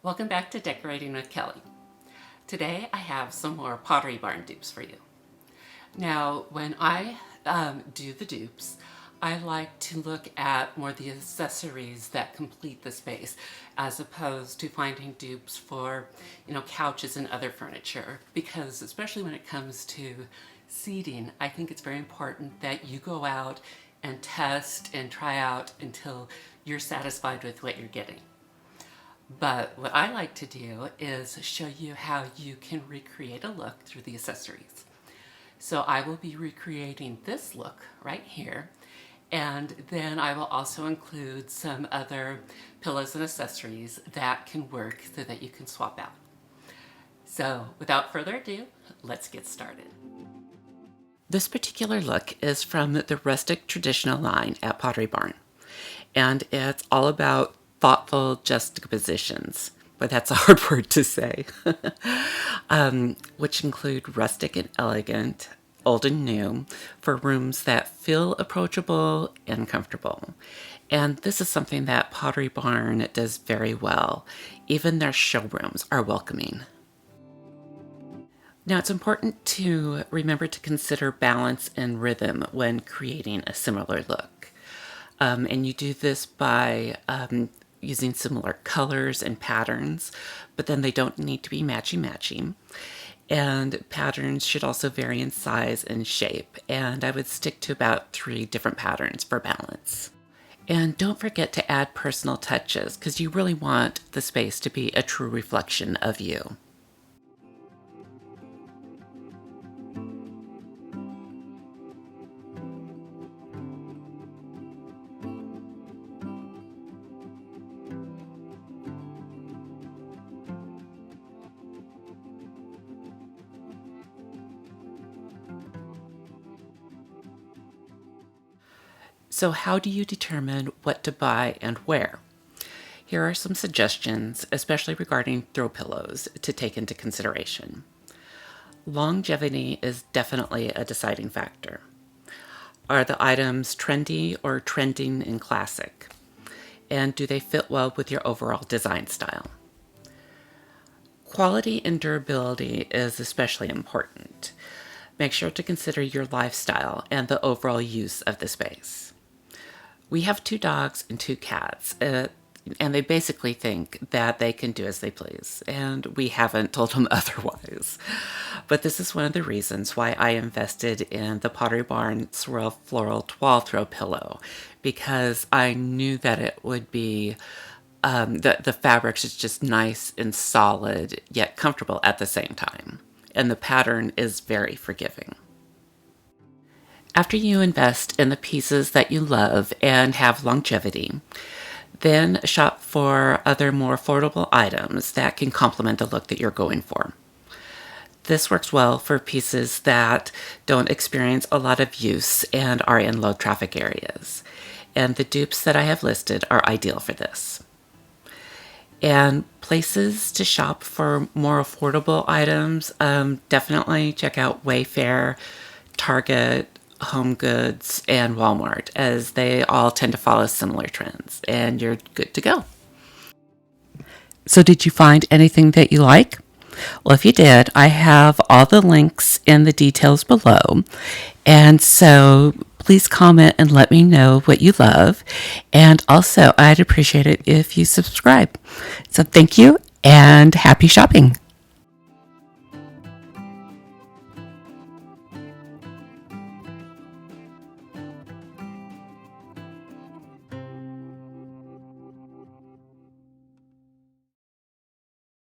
Welcome back to Decorating with Kelly. Today I have some more Pottery Barn dupes for you. Now when I do the dupes, I like to look at more the accessories that complete the space as opposed to finding dupes for, couches and other furniture, because especially when it comes to seating, I think it's very important that you go out and test and try out until you're satisfied with what you're getting. But what I like to do is show you how you can recreate a look through the accessories. So I will be recreating this look right here, and then I will also include some other pillows and accessories that can work so that you can swap out. So without further ado, let's get started. This particular look is from the Rustic Traditional line at Pottery Barn, and it's all about thoughtful juxtapositions, but that's a hard word to say, which include rustic and elegant, old and new, for rooms that feel approachable and comfortable. And this is something that Pottery Barn does very well. Even their showrooms are welcoming. Now, it's important to remember to consider balance and rhythm when creating a similar look. And you do this by using similar colors and patterns, but then they don't need to be matchy-matchy. And patterns should also vary in size and shape, and I would stick to about 3 different patterns for balance. And don't forget to add personal touches, because you really want the space to be a true reflection of you. So how do you determine what to buy and where? Here are some suggestions, especially regarding throw pillows, to take into consideration. Longevity is definitely a deciding factor. Are the items trendy or trending in classic? And do they fit well with your overall design style? Quality and durability is especially important. Make sure to consider your lifestyle and the overall use of the space. We have 2 dogs and 2 cats, and they basically think that they can do as they please, and we haven't told them otherwise. But this is one of the reasons why I invested in the Pottery Barn Swirl Floral Toile Throw Pillow, because I knew that it would be, the fabric is just nice and solid, yet comfortable at the same time. And the pattern is very forgiving. After you invest in the pieces that you love and have longevity, then shop for other more affordable items that can complement the look that you're going for. This works well for pieces that don't experience a lot of use and are in low traffic areas. And the dupes that I have listed are ideal for this. And places to shop for more affordable items, definitely check out Wayfair, Target, Home Goods, and Walmart, as they all tend to follow similar trends, and you're good to go. So did you find anything that you like? Well, if you did, I have all the links in the details below, and so please comment and let me know what you love, and also I'd appreciate it if you subscribe. So thank you, and happy shopping!